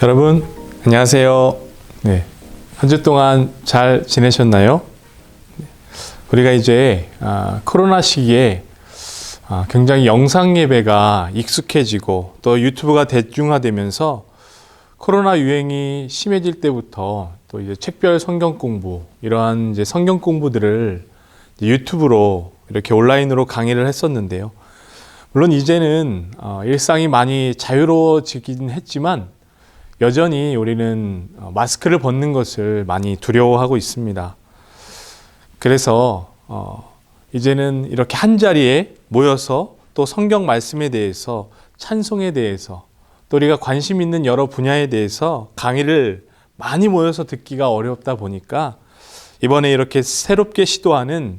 여러분 안녕하세요. 네, 한 주 동안 잘 지내셨나요? 우리가 이제 코로나 시기에 굉장히 영상 예배가 익숙해지고 또 유튜브가 대중화되면서 코로나 유행이 심해질 때부터 또 이제 책별 성경 공부, 이러한 이제 성경 공부들을 유튜브로 이렇게 온라인으로 강의를 했었는데요. 물론 이제는 일상이 많이 자유로워지긴 했지만 여전히 우리는 마스크를 벗는 것을 많이 두려워하고 있습니다. 그래서 이제는 이렇게 한 자리에 모여서 또 성경 말씀에 대해서, 찬송에 대해서, 또 우리가 관심 있는 여러 분야에 대해서 강의를 많이 모여서 듣기가 어렵다 보니까 이번에 이렇게 새롭게 시도하는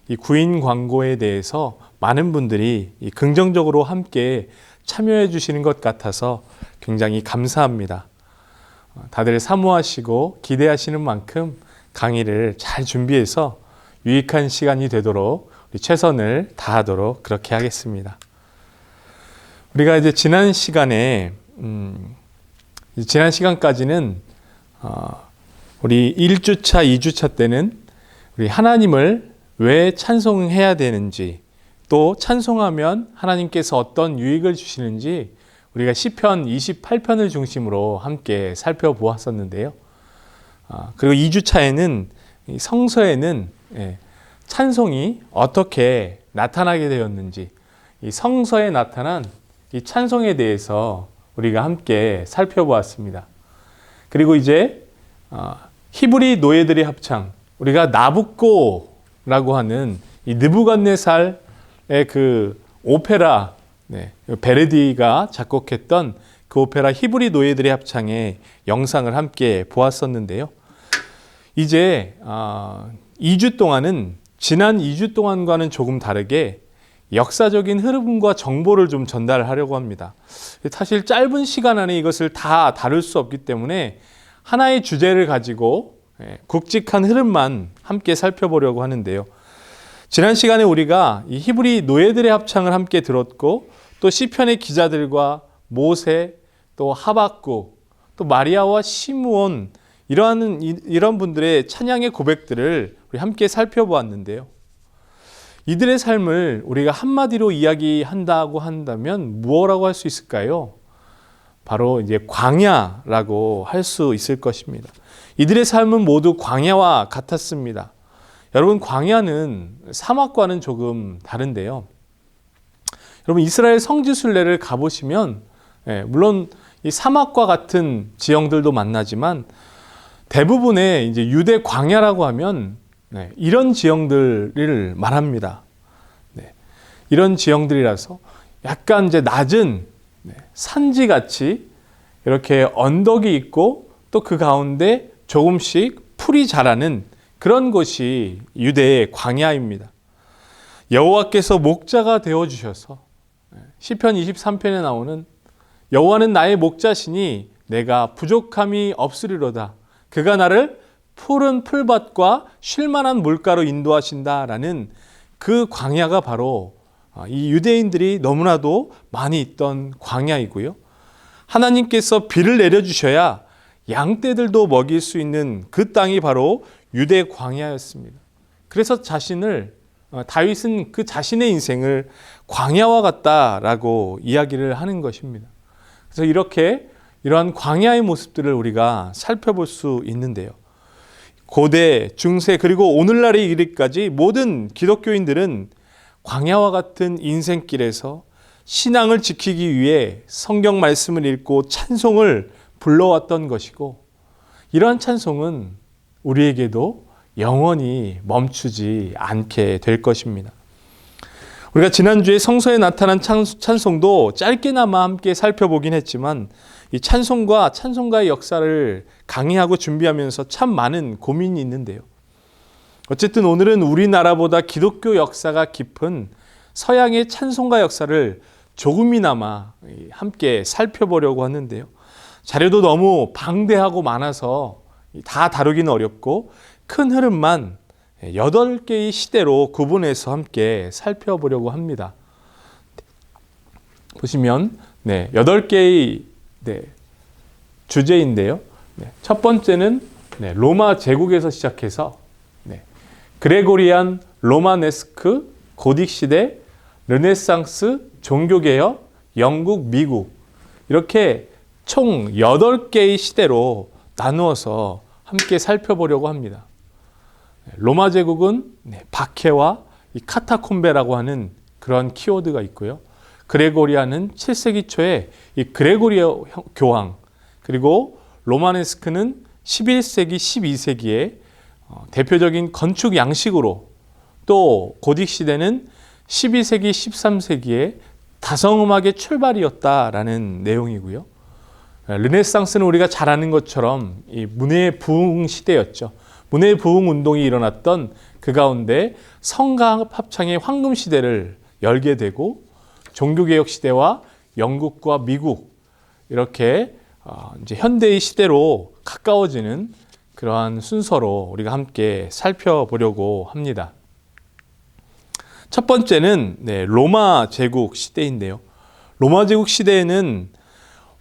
이 구인 광고에 대해서 많은 분들이 긍정적으로 함께 참여해 주시는 것 같아서 굉장히 감사합니다. 다들 사모하시고 기대하시는 만큼 강의를 잘 준비해서 유익한 시간이 되도록 우리 최선을 다하도록 그렇게 하겠습니다. 우리가 이제 지난 시간까지는 우리 1주차, 2주차 때는 우리 하나님을 왜 찬송해야 되는지, 또 찬송하면 하나님께서 어떤 유익을 주시는지 우리가 시편 28편을 중심으로 함께 살펴보았었는데요. 그리고 2주차에는 성서에는 찬송이 어떻게 나타나게 되었는지, 이 성서에 나타난 이 찬송에 대해서 우리가 함께 살펴보았습니다. 그리고 이제 히브리 노예들의 합창, 우리가 나붓고라고 하는 이 느부갓네살의 그 오페라, 베르디가 작곡했던 그 오페라 히브리 노예들의 합창의 영상을 함께 보았었는데요. 이제 2주 동안은 지난 2주 동안과는 조금 다르게 역사적인 흐름과 정보를 좀 전달하려고 합니다. 사실 짧은 시간 안에 이것을 다 다룰 수 없기 때문에 하나의 주제를 가지고 굵직한 흐름만 함께 살펴보려고 하는데요. 지난 시간에 우리가 이 히브리 노예들의 합창을 함께 들었고, 또 시편의 기자들과 모세, 또 하박국, 또 마리아와 시므온, 이런 분들의 찬양의 고백들을 우리 함께 살펴보았는데요. 이들의 삶을 우리가 한마디로 이야기한다고 한다면 무엇이라고 할 수 있을까요? 바로 이제 광야라고 할 수 있을 것입니다. 이들의 삶은 모두 광야와 같았습니다. 여러분, 광야는 사막과는 조금 다른데요. 여러분, 이스라엘 성지순례를 가보시면 물론 이 사막과 같은 지형들도 만나지만 대부분의 이제 유대 광야라고 하면 이런 지형들을 말합니다. 이런 지형들이라서 약간 이제 낮은 산지같이 이렇게 언덕이 있고 또 그 가운데 조금씩 풀이 자라는 그런 곳이 유대의 광야입니다. 여호와께서 목자가 되어주셔서 시편 23편에 나오는 여호와는 나의 목자시니 내가 부족함이 없으리로다. 그가 나를 푸른 풀밭과 쉴만한 물가로 인도하신다라는 그 광야가 바로 이 유대인들이 너무나도 많이 있던 광야이고요. 하나님께서 비를 내려주셔야 양떼들도 먹일 수 있는 그 땅이 바로 유대 광야였습니다. 그래서 다윗은 그 자신의 인생을 광야와 같다라고 이야기를 하는 것입니다. 그래서 이러한 광야의 모습들을 우리가 살펴볼 수 있는데요. 고대, 중세, 그리고 오늘날에 이르기까지 모든 기독교인들은 광야와 같은 인생길에서 신앙을 지키기 위해 성경 말씀을 읽고 찬송을 불러왔던 것이고, 이러한 찬송은 우리에게도 영원히 멈추지 않게 될 것입니다. 우리가 지난주에 성서에 나타난 찬송도 짧게나마 함께 살펴보긴 했지만 이 찬송과 찬송가의 역사를 강의하고 준비하면서 참 많은 고민이 있는데요. 어쨌든 오늘은 우리나라보다 기독교 역사가 깊은 서양의 찬송가 역사를 조금이나마 함께 살펴보려고 하는데요. 자료도 너무 방대하고 많아서 다 다루기는 어렵고 큰 흐름만 8개의 시대로 구분해서 함께 살펴보려고 합니다. 보시면 8개의 주제인데요. 첫 번째는 로마 제국에서 시작해서 그레고리안 로마네스크, 고딕 시대, 르네상스, 종교개혁, 영국, 미국 이렇게 총 8개의 시대로 나누어서 함께 살펴보려고 합니다. 로마 제국은 박해와 이 카타콤베라고 하는 그런 키워드가 있고요. 그레고리안은 7세기 초에 이 그레고리오 교황, 그리고 로마네스크는 11세기, 12세기에 대표적인 건축 양식으로, 또 고딕 시대는 12세기, 13세기에 다성음악의 출발이었다라는 내용이고요. 르네상스는 우리가 잘 아는 것처럼 이 문예 부흥 시대였죠. 문예 부흥 운동이 일어났던 그 가운데 성가합 합창의 황금 시대를 열게 되고, 종교개혁 시대와 영국과 미국 이렇게 이제 현대의 시대로 가까워지는 그러한 순서로 우리가 함께 살펴보려고 합니다. 첫 번째는 로마 제국 시대인데요. 로마 제국 시대에는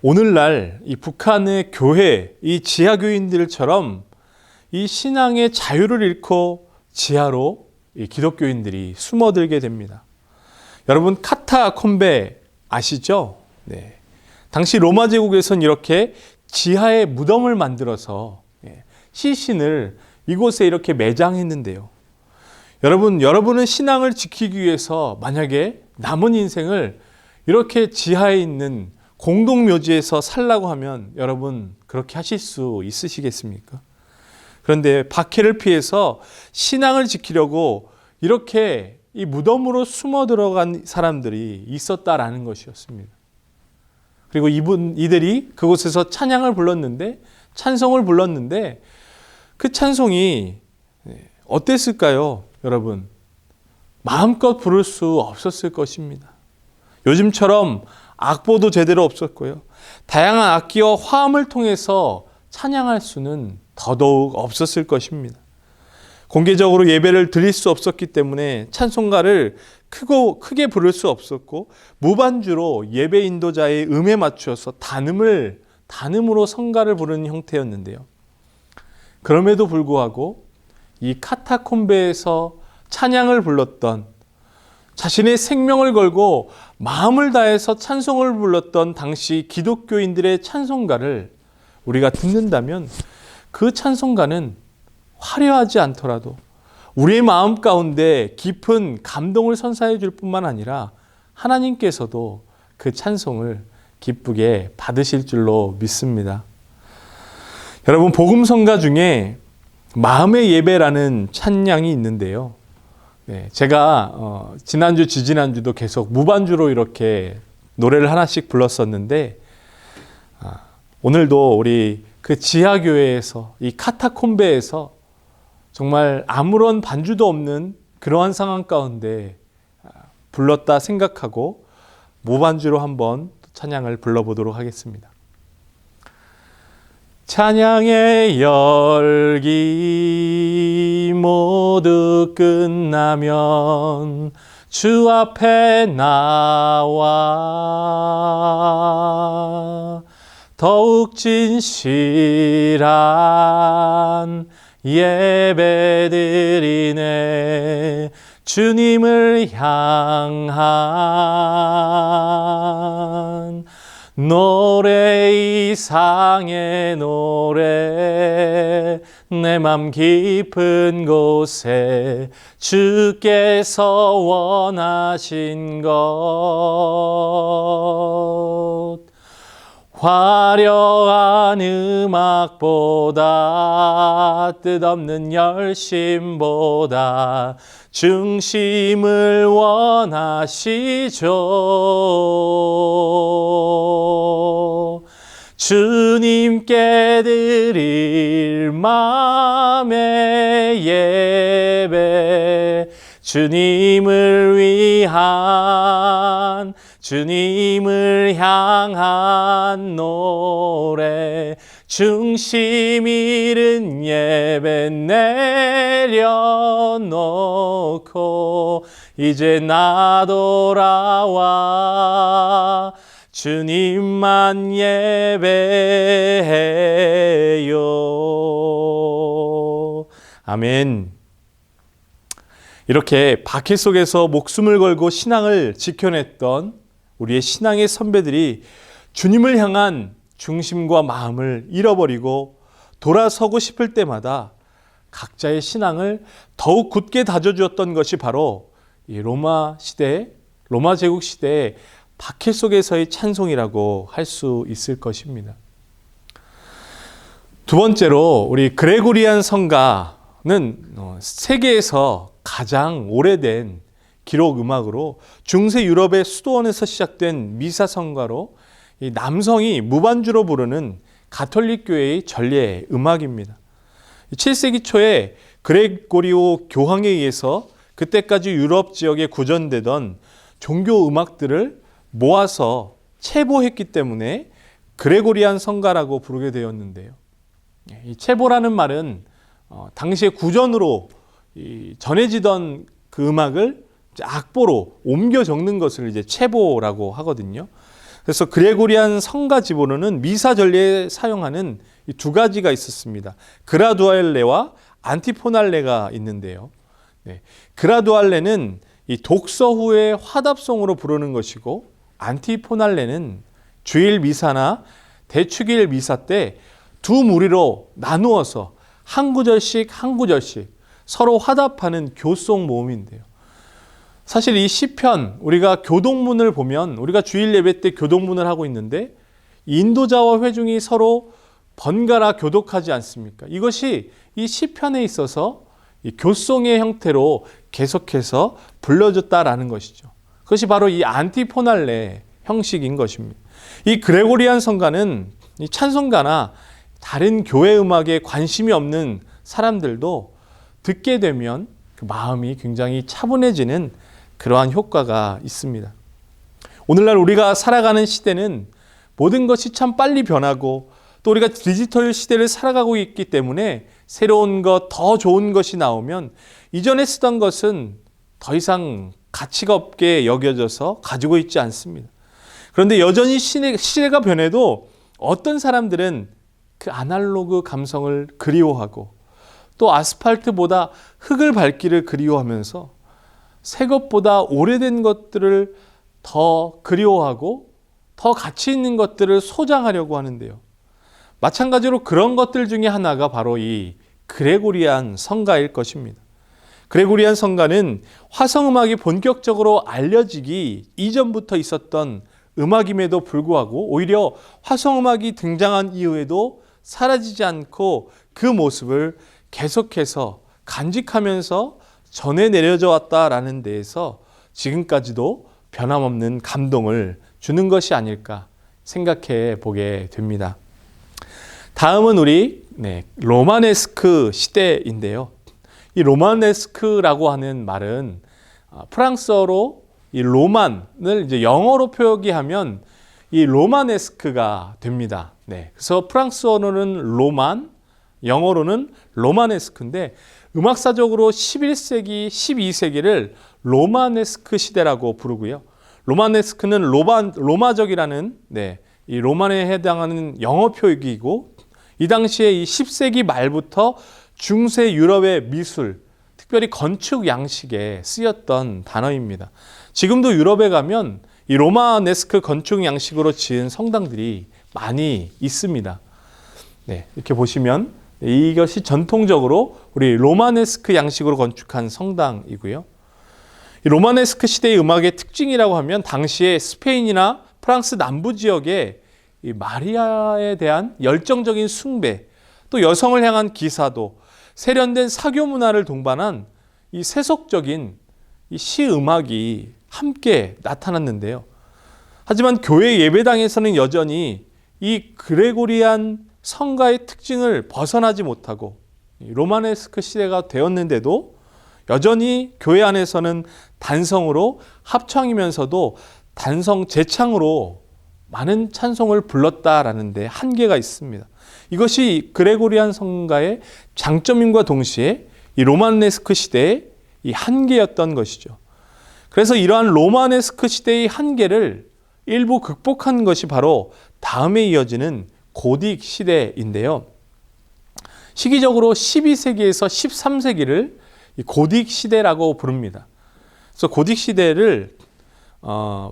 오늘날 이 북한의 교회, 이 지하교인들처럼 이 신앙의 자유를 잃고 지하로 이 기독교인들이 숨어들게 됩니다. 여러분, 카타콤베 아시죠? 당시 로마 제국에서는 이렇게 지하에 무덤을 만들어서 시신을 이곳에 이렇게 매장했는데요. 여러분은 신앙을 지키기 위해서 만약에 남은 인생을 이렇게 지하에 있는 공동묘지에서 살라고 하면 여러분 그렇게 하실 수 있으시겠습니까? 그런데 박해를 피해서 신앙을 지키려고 이렇게 이 무덤으로 숨어 들어간 사람들이 있었다라는 것이었습니다. 그리고 이들이 그곳에서 찬양을 불렀는데, 찬송을 불렀는데 그 찬송이 어땠을까요? 여러분, 마음껏 부를 수 없었을 것입니다. 요즘처럼 악보도 제대로 없었고요. 다양한 악기와 화음을 통해서 찬양할 수는 더더욱 없었을 것입니다. 공개적으로 예배를 드릴 수 없었기 때문에 찬송가를 크게 부를 수 없었고, 무반주로 예배 인도자의 음에 맞추어서 단음으로 성가를 부르는 형태였는데요. 그럼에도 불구하고 이 카타콤베에서 찬양을 불렀던, 자신의 생명을 걸고 마음을 다해서 찬송을 불렀던 당시 기독교인들의 찬송가를 우리가 듣는다면, 그 찬송가는 화려하지 않더라도 우리의 마음 가운데 깊은 감동을 선사해 줄 뿐만 아니라 하나님께서도 그 찬송을 기쁘게 받으실 줄로 믿습니다. 여러분, 복음성가 중에 마음의 예배라는 찬양이 있는데요. 제가 지난주, 지지난주도 계속 무반주로 이렇게 노래를 하나씩 불렀었는데, 오늘도 우리 그 지하교회에서, 이 카타콤베에서 정말 아무런 반주도 없는 그러한 상황 가운데 불렀다 생각하고 무반주로 한번 찬양을 불러보도록 하겠습니다. 찬양의 열기 모두 끝나면 주 앞에 나와 더욱 진실한 예배드리네. 주님을 향한 노래 이상의 노래, 내 맘 깊은 곳에 주께서 원하신 것, 화려한 음악보다 뜻없는 열심보다 중심을 원하시죠. 주님께 드릴 마음의 예배, 주님을 위한, 주님을 향한 노래, 중심 잃은 예배 내려놓고 이제 나 돌아와 주님만 예배해요. 아멘. 이렇게 박해 속에서 목숨을 걸고 신앙을 지켜냈던 우리의 신앙의 선배들이 주님을 향한 중심과 마음을 잃어버리고 돌아서고 싶을 때마다 각자의 신앙을 더욱 굳게 다져주었던 것이 바로 이 로마 제국 시대의 박해 속에서의 찬송이라고 할 수 있을 것입니다. 두 번째로 우리 그레고리안 성가는 세계에서 가장 오래된 기록 음악으로 중세 유럽의 수도원에서 시작된 미사 성가로 이 남성이 무반주로 부르는 가톨릭 교회의 전례 음악입니다. 7세기 초에 그레고리오 교황에 의해서 그때까지 유럽 지역에 구전되던 종교 음악들을 모아서 체보했기 때문에 그레고리안 성가라고 부르게 되었는데요. 이 체보라는 말은 당시에 구전으로 전해지던 그 음악을 악보로 옮겨 적는 것을 이제 체보라고 하거든요. 그래서 그레고리안 성가 지보로는 미사 전례에 사용하는 이 두 가지가 있었습니다. 그라두알레와 안티포날레가 있는데요. 그라두알레는 이 독서 후에 화답송으로 부르는 것이고, 안티포날레는 주일 미사나 대축일 미사 때 두 무리로 나누어서 한 구절씩 서로 화답하는 교송 모음인데요. 사실 이 시편, 우리가 교동문을 보면, 우리가 주일 예배 때 교동문을 하고 있는데 인도자와 회중이 서로 번갈아 교독하지 않습니까? 이것이 이 시편에 있어서 이 교송의 형태로 계속해서 불려졌다라는 것이죠. 그것이 바로 이 안티포날레 형식인 것입니다. 이 그레고리안 성가는 이 찬송가나 다른 교회 음악에 관심이 없는 사람들도 듣게 되면 그 마음이 굉장히 차분해지는 그러한 효과가 있습니다. 오늘날 우리가 살아가는 시대는 모든 것이 참 빨리 변하고, 또 우리가 디지털 시대를 살아가고 있기 때문에 새로운 것, 더 좋은 것이 나오면 이전에 쓰던 것은 더 이상 가치가 없게 여겨져서 가지고 있지 않습니다. 그런데 여전히 시대가 변해도 어떤 사람들은 그 아날로그 감성을 그리워하고, 또 아스팔트보다 흙을 밟기를 그리워하면서 새 것보다 오래된 것들을 더 그리워하고 더 가치 있는 것들을 소장하려고 하는데요. 마찬가지로 그런 것들 중에 하나가 바로 이 그레고리안 성가일 것입니다. 그레고리안 성가는 화성음악이 본격적으로 알려지기 이전부터 있었던 음악임에도 불구하고 오히려 화성음악이 등장한 이후에도 사라지지 않고 그 모습을 계속해서 간직하면서 전해 내려져 왔다라는 데에서 지금까지도 변함없는 감동을 주는 것이 아닐까 생각해 보게 됩니다. 다음은 우리 로마네스크 시대인데요. 이 로마네스크라고 하는 말은 프랑스어로 이 로만을 이제 영어로 표기하면 이 로마네스크가 됩니다. 그래서 프랑스어로는 로만, 영어로는 로마네스크인데, 음악사적으로 11세기, 12세기를 로마네스크 시대라고 부르고요. 로마네스크는 로마적이라는 이 로만에 해당하는 영어 표기이고, 이 당시에 이 10세기 말부터 중세 유럽의 미술, 특별히 건축 양식에 쓰였던 단어입니다. 지금도 유럽에 가면 이 로마네스크 건축 양식으로 지은 성당들이 많이 있습니다. 이렇게 보시면 이것이 전통적으로 우리 로마네스크 양식으로 건축한 성당이고요. 이 로마네스크 시대의 음악의 특징이라고 하면 당시에 스페인이나 프랑스 남부 지역에 이 마리아에 대한 열정적인 숭배, 또 여성을 향한 기사도, 세련된 사교 문화를 동반한 이 세속적인 이 시음악이 함께 나타났는데요. 하지만 교회 예배당에서는 여전히 이 그레고리안 성가의 특징을 벗어나지 못하고 로마네스크 시대가 되었는데도 여전히 교회 안에서는 단성으로 합창이면서도 단성 재창으로 많은 찬송을 불렀다라는 데 한계가 있습니다. 이것이 그레고리안 성가의 장점임과 동시에 이 로마네스크 시대의 이 한계였던 것이죠. 그래서 이러한 로마네스크 시대의 한계를 일부 극복한 것이 바로 다음에 이어지는 고딕 시대인데요. 시기적으로 12세기에서 13세기를 고딕 시대라고 부릅니다. 그래서 고딕 시대를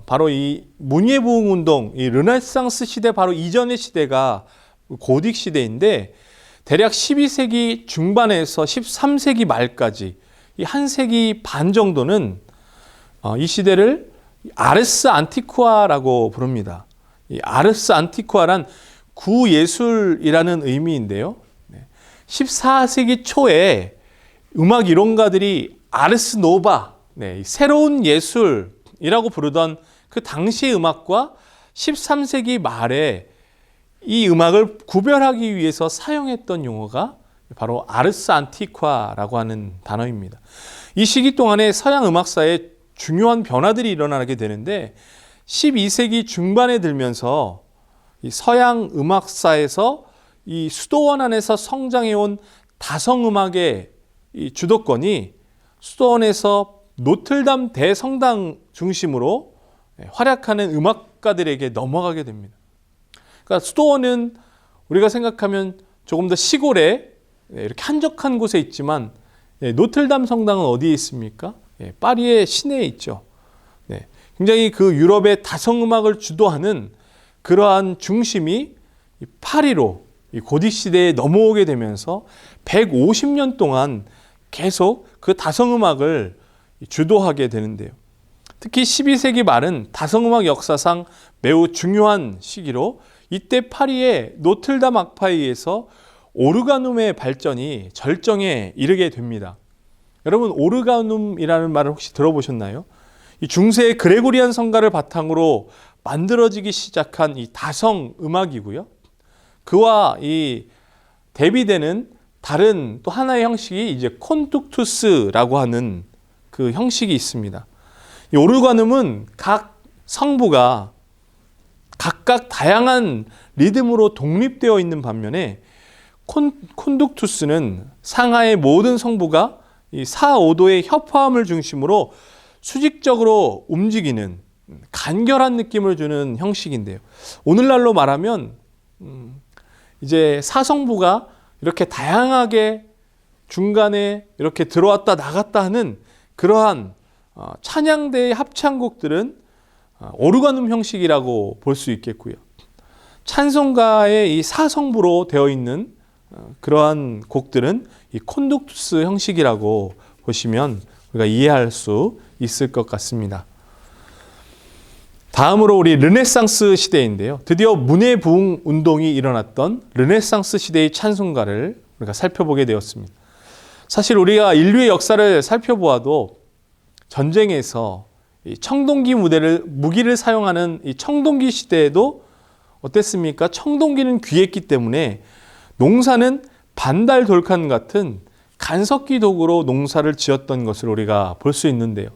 바로 이 문예 부흥 운동, 이 르네상스 시대 바로 이전의 시대가 고딕 시대인데, 대략 12세기 중반에서 13세기 말까지 이 한 세기 반 정도는 이 시대를 아르스 안티쿠아라고 부릅니다. 이 아르스 안티쿠아란 구예술이라는 의미인데요. 14세기 초에 음악 이론가들이 아르스 노바, 새로운 예술이라고 부르던 그 당시의 음악과 13세기 말에 이 음악을 구별하기 위해서 사용했던 용어가 바로 아르스 안티쿠아라고 하는 단어입니다. 이 시기 동안에 서양 음악사에 중요한 변화들이 일어나게 되는데, 12세기 중반에 들면서 이 서양 음악사에서 이 수도원 안에서 성장해온 다성음악의 이 주도권이 수도원에서 노틀담 대성당 중심으로 활약하는 음악가들에게 넘어가게 됩니다. 그러니까 수도원은 우리가 생각하면 조금 더 시골에 이렇게 한적한 곳에 있지만, 노틀담 성당은 어디에 있습니까? 파리의 시내에 있죠. 굉장히 그 유럽의 다성음악을 주도하는 그러한 중심이 파리로 이 고딕 시대에 넘어오게 되면서 150년 동안 계속 그 다성음악을 주도하게 되는데요. 특히 12세기 말은 다성음악 역사상 매우 중요한 시기로, 이때 파리의 노틀담 악파에 의해서 오르가눔의 발전이 절정에 이르게 됩니다. 여러분, 오르가눔이라는 말을 혹시 들어보셨나요? 이 중세 그레고리안 성가를 바탕으로 만들어지기 시작한 이 다성 음악이고요. 그와 이 대비되는 다른 또 하나의 형식이 이제 콘둑투스라고 하는 그 형식이 있습니다. 이 오르가눔은 각 성부가 각각 다양한 리듬으로 독립되어 있는 반면에, 콘둑투스는 상하의 모든 성부가 이 4-5도의 협화음을 중심으로 수직적으로 움직이는 간결한 느낌을 주는 형식인데요. 오늘날로 말하면 이제 사성부가 이렇게 다양하게 중간에 이렇게 들어왔다 나갔다 하는 그러한 찬양대의 합창곡들은 오르가눔 형식이라고 볼 수 있겠고요. 찬송가의 이 사성부로 되어 있는 그러한 곡들은 이 콘둑투스 형식이라고 보시면 우리가 이해할 수 있을 것 같습니다. 다음으로 우리 르네상스 시대인데요. 드디어 문예 부흥 운동이 일어났던 르네상스 시대의 찬송가를 우리가 살펴보게 되었습니다. 사실 우리가 인류의 역사를 살펴보아도 전쟁에서 이 청동기 무기를 사용하는 이 청동기 시대에도 어땠습니까? 청동기는 귀했기 때문에 농사는 반달 돌칸 같은 간섭기 도구로 농사를 지었던 것을 우리가 볼 수 있는데요.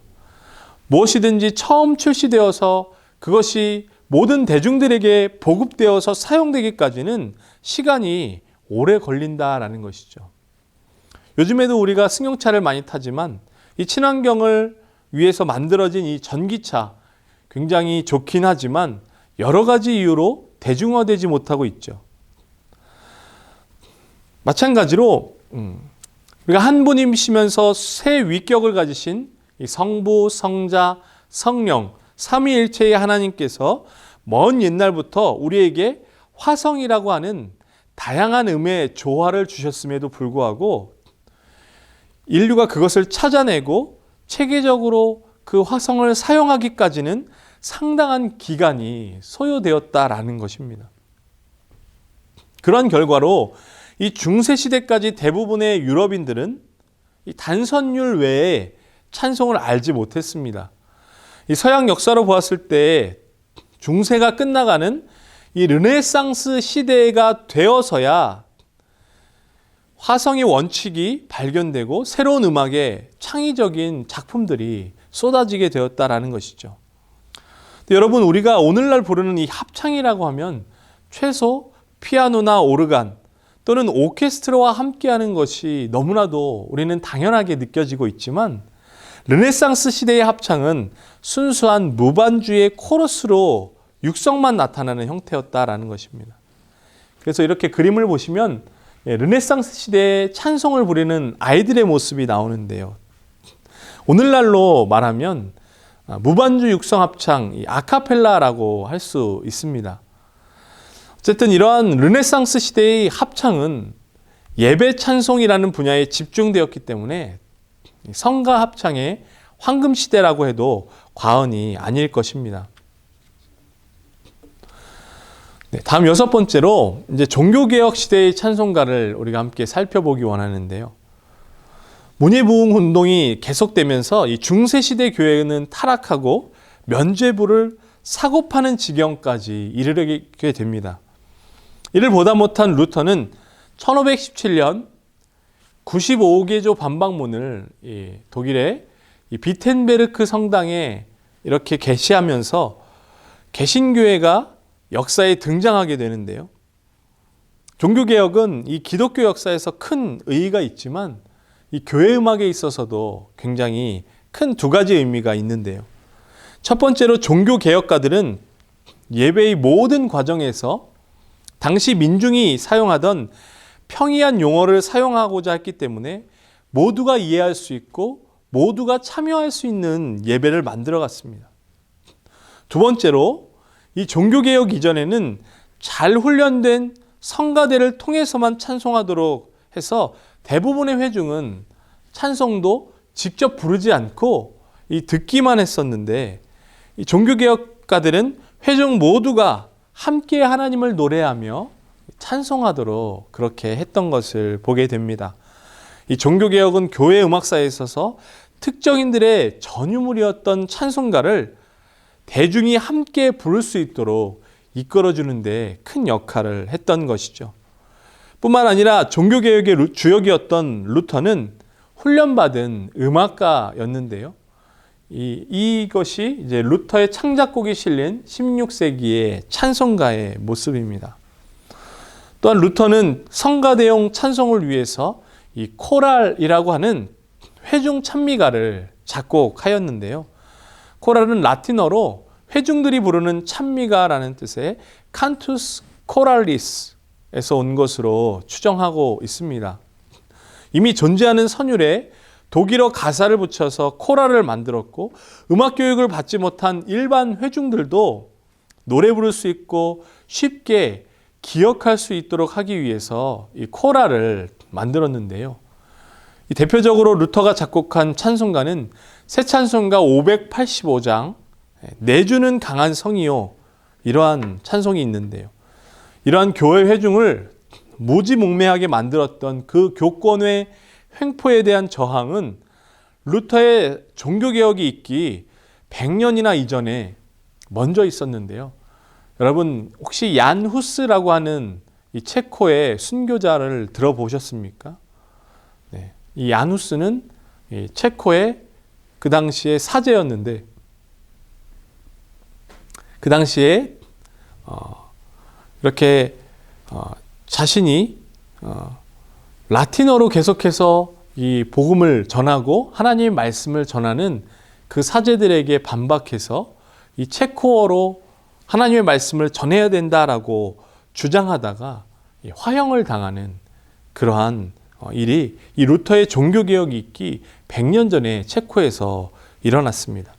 무엇이든지 처음 출시되어서 그것이 모든 대중들에게 보급되어서 사용되기까지는 시간이 오래 걸린다라는 것이죠. 요즘에도 우리가 승용차를 많이 타지만 이 친환경을 위해서 만들어진 이 전기차 굉장히 좋긴 하지만 여러 가지 이유로 대중화되지 못하고 있죠. 마찬가지로 우리가 한 분이시면서 세 위격을 가지신 이 성부, 성자, 성령 삼위일체의 하나님께서 먼 옛날부터 우리에게 화성이라고 하는 다양한 음의 조화를 주셨음에도 불구하고 인류가 그것을 찾아내고 체계적으로 그 화성을 사용하기까지는 상당한 기간이 소요되었다라는 것입니다. 그런 결과로 이 중세시대까지 대부분의 유럽인들은 이 단선율 외에 찬송을 알지 못했습니다. 이 서양 역사로 보았을 때 중세가 끝나가는 이 르네상스 시대가 되어서야 화성의 원칙이 발견되고 새로운 음악의 창의적인 작품들이 쏟아지게 되었다라는 것이죠. 여러분, 우리가 오늘날 부르는 이 합창이라고 하면 최소 피아노나 오르간 또는 오케스트라와 함께하는 것이 너무나도 우리는 당연하게 느껴지고 있지만, 르네상스 시대의 합창은 순수한 무반주의 코러스로 육성만 나타나는 형태였다라는 것입니다. 그래서 이렇게 그림을 보시면 르네상스 시대에 찬송을 부리는 아이들의 모습이 나오는데요. 오늘날로 말하면 무반주 육성 합창, 아카펠라라고 할 수 있습니다. 어쨌든 이러한 르네상스 시대의 합창은 예배 찬송이라는 분야에 집중되었기 때문에 성가 합창의 황금 시대라고 해도 과언이 아닐 것입니다. 네, 다음 6번째로 이제 종교개혁 시대의 찬송가를 우리가 함께 살펴보기 원하는데요. 문예부흥 운동이 계속되면서 이 중세시대 교회는 타락하고 면죄부를 사고 파는 지경까지 이르게 됩니다. 이를 보다 못한 루터는 1517년 95개조 반박문을 독일의 비텐베르크 성당에 이렇게 게시하면서 개신교회가 역사에 등장하게 되는데요. 종교개혁은 이 기독교 역사에서 큰 의의가 있지만 이 교회 음악에 있어서도 굉장히 큰 두 가지 의미가 있는데요. 첫 번째로 종교개혁가들은 예배의 모든 과정에서 당시 민중이 사용하던 평이한 용어를 사용하고자 했기 때문에 모두가 이해할 수 있고 모두가 참여할 수 있는 예배를 만들어 갔습니다. 두 번째로 이 종교개혁 이전에는 잘 훈련된 성가대를 통해서만 찬송하도록 해서 대부분의 회중은 찬송도 직접 부르지 않고 듣기만 했었는데 이 종교개혁가들은 회중 모두가 함께 하나님을 노래하며 찬송하도록 그렇게 했던 것을 보게 됩니다. 이 종교개혁은 교회 음악사에 있어서 특정인들의 전유물이었던 찬송가를 대중이 함께 부를 수 있도록 이끌어주는 데 큰 역할을 했던 것이죠. 뿐만 아니라 종교개혁의 주역이었던 루터는 훈련받은 음악가였는데요. 이것이 이제 루터의 창작곡이 실린 16세기의 찬송가의 모습입니다. 또한 루터는 성가대용 찬송을 위해서 이 코랄이라고 하는 회중 찬미가를 작곡하였는데요. 코랄은 라틴어로 회중들이 부르는 찬미가라는 뜻의 칸투스 코랄리스에서 온 것으로 추정하고 있습니다. 이미 존재하는 선율에 독일어 가사를 붙여서 코랄을 만들었고 음악 교육을 받지 못한 일반 회중들도 노래 부를 수 있고 쉽게 기억할 수 있도록 하기 위해서 이 코랄을 만들었는데요. 대표적으로 루터가 작곡한 찬송가는 새 찬송가 585장 내주는 강한 성이요 이러한 찬송이 있는데요. 이러한 교회 회중을 무지몽매하게 만들었던 그 교권의 횡포에 대한 저항은 루터의 종교개혁이 있기 100년이나 이전에 먼저 있었는데요. 여러분 혹시 얀 후스라고 하는 이 체코의 순교자를 들어보셨습니까? 네. 이 얀 후스는 이 체코의 그 당시의 사제였는데 그 당시에 이렇게 자신이 라틴어로 계속해서 이 복음을 전하고 하나님의 말씀을 전하는 그 사제들에게 반박해서 이 체코어로 하나님의 말씀을 전해야 된다라고 주장하다가 화형을 당하는 그러한 일이 이 루터의 종교개혁이 있기 100년 전에 체코에서 일어났습니다.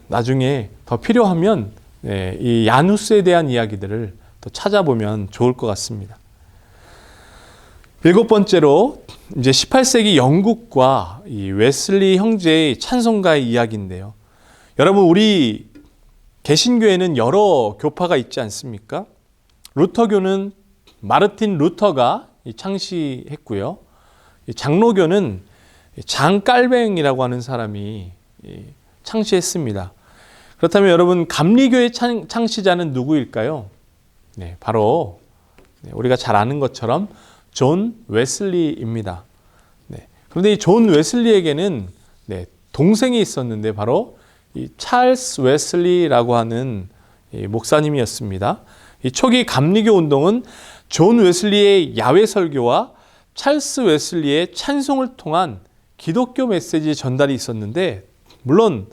나중에 더 필요하면 이 야누스에 대한 이야기들을 또 찾아보면 좋을 것 같습니다. 7번째로 이제 18세기 영국과 이 웨슬리 형제의 찬송가의 이야기인데요. 여러분 우리 개신교에는 여러 교파가 있지 않습니까? 루터교는 마르틴 루터가 창시했고요. 장로교는 장 깔뱅이라고 하는 사람이 창시했습니다. 그렇다면 여러분 감리교의 창시자는 누구일까요? 네, 바로 우리가 잘 아는 것처럼 존 웨슬리입니다. 네, 그런데 이 존 웨슬리에게는 동생이 있었는데 바로 이 찰스 웨슬리라고 하는 목사님이었습니다. 이 초기 감리교 운동은 존 웨슬리의 야외 설교와 찰스 웨슬리의 찬송을 통한 기독교 메시지 전달이 있었는데 물론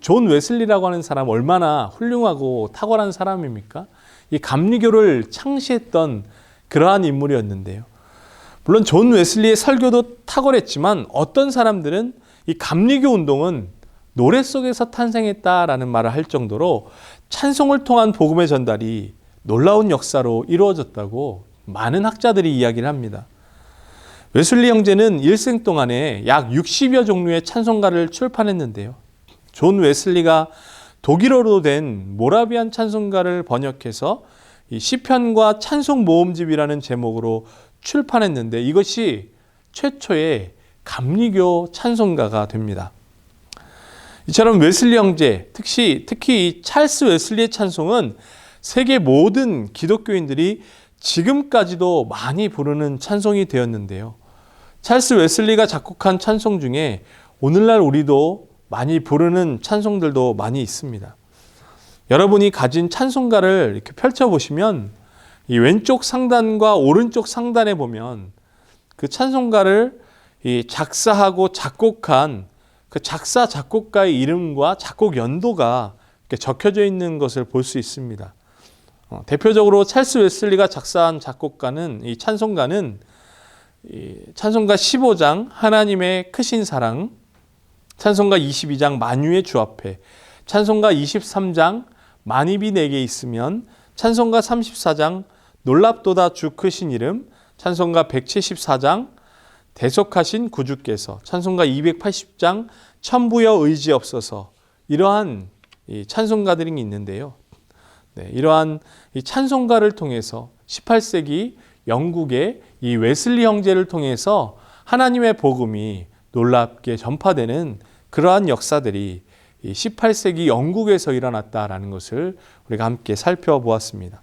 존 웨슬리라고 하는 사람 얼마나 훌륭하고 탁월한 사람입니까? 이 감리교를 창시했던 그러한 인물이었는데요. 물론 존 웨슬리의 설교도 탁월했지만 어떤 사람들은 이 감리교 운동은 노래 속에서 탄생했다라는 말을 할 정도로 찬송을 통한 복음의 전달이 놀라운 역사로 이루어졌다고 많은 학자들이 이야기를 합니다. 웨슬리 형제는 일생 동안에 약 60여 종류의 찬송가를 출판했는데요. 존 웨슬리가 독일어로 된 모라비안 찬송가를 번역해서 이 시편과 찬송 모음집이라는 제목으로 출판했는데 이것이 최초의 감리교 찬송가가 됩니다. 이처럼 웨슬리 형제, 특히 이 찰스 웨슬리의 찬송은 세계 모든 기독교인들이 지금까지도 많이 부르는 찬송이 되었는데요. 찰스 웨슬리가 작곡한 찬송 중에 오늘날 우리도 많이 부르는 찬송들도 많이 있습니다. 여러분이 가진 찬송가를 이렇게 펼쳐보시면 이 왼쪽 상단과 오른쪽 상단에 보면 그 찬송가를 이 작사하고 작곡한 그 작사 작곡가의 이름과 작곡 연도가 이렇게 적혀져 있는 것을 볼 수 있습니다. 대표적으로 찰스 웨슬리가 작사한 작곡가는 이 찬송가는 찬송가 15장 하나님의 크신 사랑, 찬송가 22장 만유의 주 앞에, 찬송가 23장 만입이 내게 있으면, 찬송가 34장 놀랍도다 주 크신 이름, 찬송가 174장 대속하신 구주께서, 찬송가 280장 천부여 의지 없어서, 이러한 이 찬송가들이 있는데요. 이러한 이 찬송가를 통해서 18세기 영국의 이 웨슬리 형제를 통해서 하나님의 복음이 놀랍게 전파되는 그러한 역사들이 이 18세기 영국에서 일어났다라는 것을 우리가 함께 살펴보았습니다.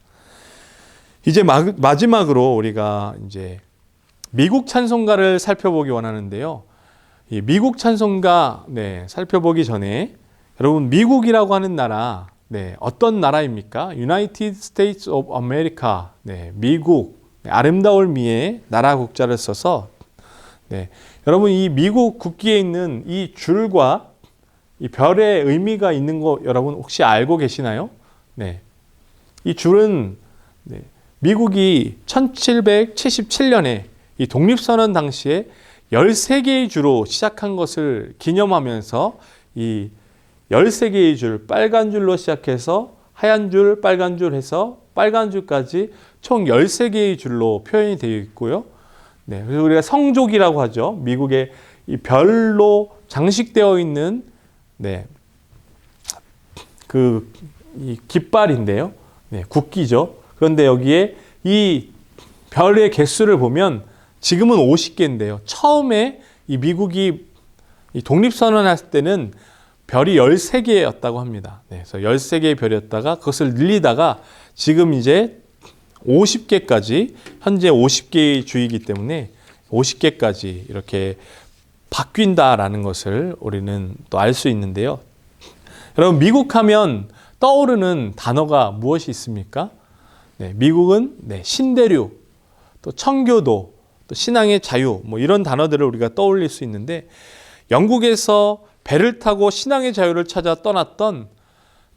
이제 마지막으로 우리가 이제 미국 찬송가를 살펴보기 원하는데요. 이 미국 찬송가 살펴보기 전에 여러분 미국이라고 하는 나라 어떤 나라입니까? United States of America. 미국. 아름다울 미에 나라 국자를 써서 여러분 이 미국 국기에 있는 이 줄과 이 별의 의미가 있는 거 여러분 혹시 알고 계시나요? 이 줄은 미국이 1777년에 이 독립선언 당시에 13개의 주로 시작한 것을 기념하면서 이 13개의 줄, 빨간 줄로 시작해서 하얀 줄, 빨간 줄 해서 빨간 줄까지 총 13개의 줄로 표현이 되어 있고요. 그래서 우리가 성족이라고 하죠. 미국의 이 별로 장식되어 있는 이 깃발인데요. 국기죠. 그런데 여기에 이 별의 개수를 보면 지금은 50개인데요. 처음에 이 미국이 이 독립선언했을 때는 별이 13개였다고 합니다. 그래서 13개의 별이었다가 그것을 늘리다가 지금 이제 50개까지, 현재 50개의 주이기 때문에 50개까지 이렇게 바뀐다라는 것을 우리는 또 알 수 있는데요. 여러분, 미국 하면 떠오르는 단어가 무엇이 있습니까? 미국은 신대륙, 또 청교도, 또 신앙의 자유, 이런 단어들을 우리가 떠올릴 수 있는데, 영국에서 배를 타고 신앙의 자유를 찾아 떠났던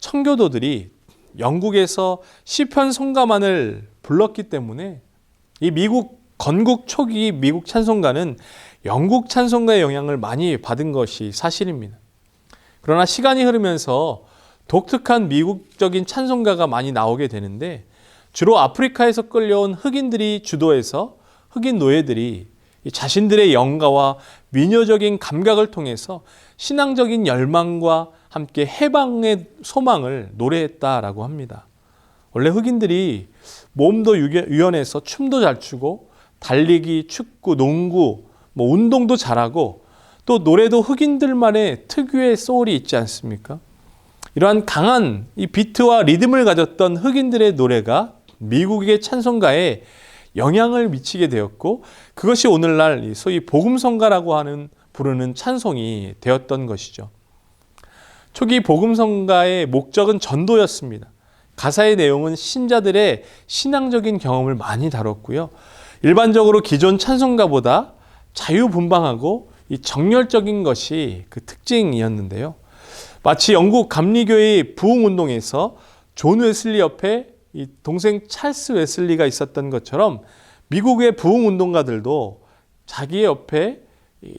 청교도들이 영국에서 시편 성가만을 불렀기 때문에 이 미국 건국 초기 미국 찬송가는 영국 찬송가의 영향을 많이 받은 것이 사실입니다. 그러나 시간이 흐르면서 독특한 미국적인 찬송가가 많이 나오게 되는데, 주로 아프리카에서 끌려온 흑인들이 주도해서 흑인 노예들이 자신들의 영가와 민요적인 감각을 통해서 신앙적인 열망과 함께 해방의 소망을 노래했다라고 합니다. 원래 흑인들이 몸도 유연해서 춤도 잘 추고 달리기, 축구, 농구, 운동도 잘하고 또 노래도 흑인들만의 특유의 소울이 있지 않습니까? 이러한 강한 이 비트와 리듬을 가졌던 흑인들의 노래가 미국의 찬송가에 영향을 미치게 되었고, 그것이 오늘날 소위 복음성가라고 하는 부르는 찬송이 되었던 것이죠. 초기 복음성가의 목적은 전도였습니다. 가사의 내용은 신자들의 신앙적인 경험을 많이 다뤘고요. 일반적으로 기존 찬송가보다 자유분방하고 이 정열적인 것이 그 특징이었는데요. 마치 영국 감리교의 부흥운동에서 존 웨슬리 옆에 이 동생 찰스 웨슬리가 있었던 것처럼 미국의 부흥운동가들도 자기의 옆에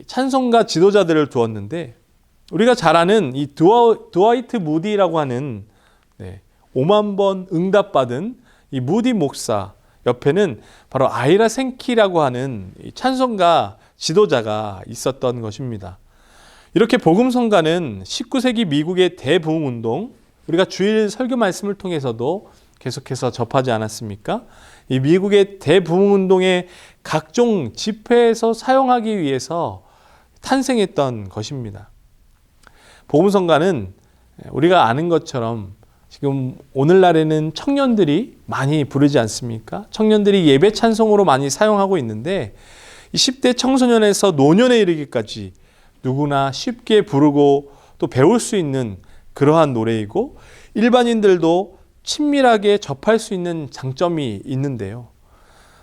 찬송가 지도자들을 두었는데, 우리가 잘 아는 이 드와이트 무디라고 하는 5만 번 응답받은 이 무디 목사 옆에는 바로 아이라 생키라고 하는 이 찬송가 지도자가 있었던 것입니다. 이렇게 복음성가는 19세기 미국의 대부흥운동, 우리가 주일 설교 말씀을 통해서도 계속해서 접하지 않았습니까? 이 미국의 대부흥운동의 각종 집회에서 사용하기 위해서 탄생했던 것입니다. 복음성가는 우리가 아는 것처럼 지금 오늘날에는 청년들이 많이 부르지 않습니까? 청년들이 예배 찬송으로 많이 사용하고 있는데, 이 10대 청소년에서 노년에 이르기까지 누구나 쉽게 부르고 또 배울 수 있는 그러한 노래이고, 일반인들도 친밀하게 접할 수 있는 장점이 있는데요.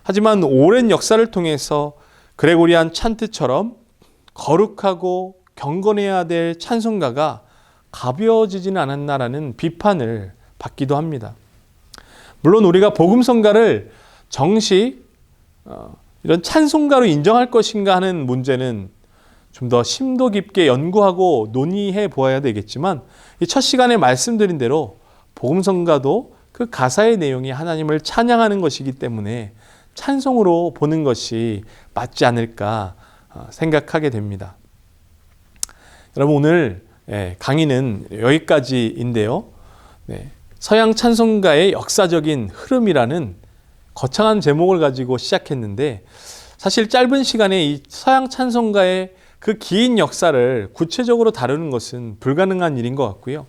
하지만 오랜 역사를 통해서 그레고리안 찬트처럼 거룩하고 경건해야 될 찬송가가 가벼워지지는 않았나라는 비판을 받기도 합니다. 물론 우리가 복음성가를 정식 이런 찬송가로 인정할 것인가 하는 문제는 좀 더 심도 깊게 연구하고 논의해 보아야 되겠지만, 이 첫 시간에 말씀드린 대로 복음성가도 그 가사의 내용이 하나님을 찬양하는 것이기 때문에 찬송으로 보는 것이 맞지 않을까 생각하게 됩니다. 여러분, 오늘 강의는 여기까지인데요. 서양 찬송가의 역사적인 흐름이라는 거창한 제목을 가지고 시작했는데, 사실 짧은 시간에 이 서양 찬송가의 그 긴 역사를 구체적으로 다루는 것은 불가능한 일인 것 같고요.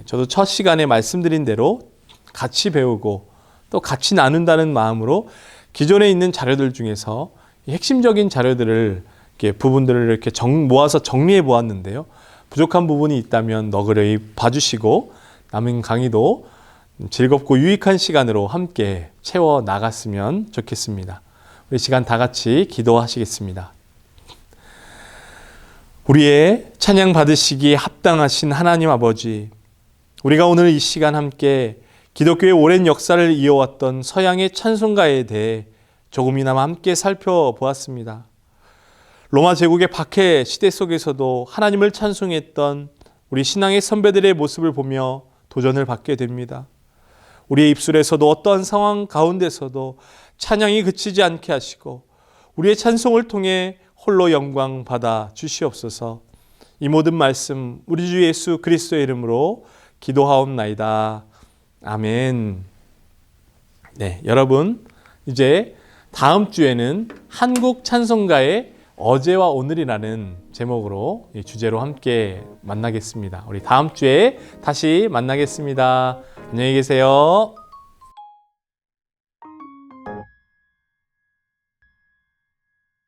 저도 첫 시간에 말씀드린 대로 같이 배우고 또 같이 나눈다는 마음으로 기존에 있는 자료들 중에서 핵심적인 자료들을 부분들을 이렇게 모아서 정리해 보았는데요. 부족한 부분이 있다면 너그러이 봐주시고 남은 강의도 즐겁고 유익한 시간으로 함께 채워 나갔으면 좋겠습니다. 우리 시간 다 같이 기도하시겠습니다. 우리의 찬양 받으시기에 합당하신 하나님 아버지, 우리가 오늘 이 시간 함께 기독교의 오랜 역사를 이어왔던 서양의 찬송가에 대해 조금이나마 함께 살펴보았습니다. 로마 제국의 박해 시대 속에서도 하나님을 찬송했던 우리 신앙의 선배들의 모습을 보며 도전을 받게 됩니다. 우리의 입술에서도 어떠한 상황 가운데서도 찬양이 그치지 않게 하시고 우리의 찬송을 통해 홀로 영광 받아 주시옵소서. 이 모든 말씀 우리 주 예수 그리스도의 이름으로 기도하옵나이다. 아멘. 여러분, 이제 다음 주에는 한국 찬송가의 어제와 오늘이라는 제목으로 이 주제로 함께 만나겠습니다. 우리 다음 주에 다시 만나겠습니다. 안녕히 계세요.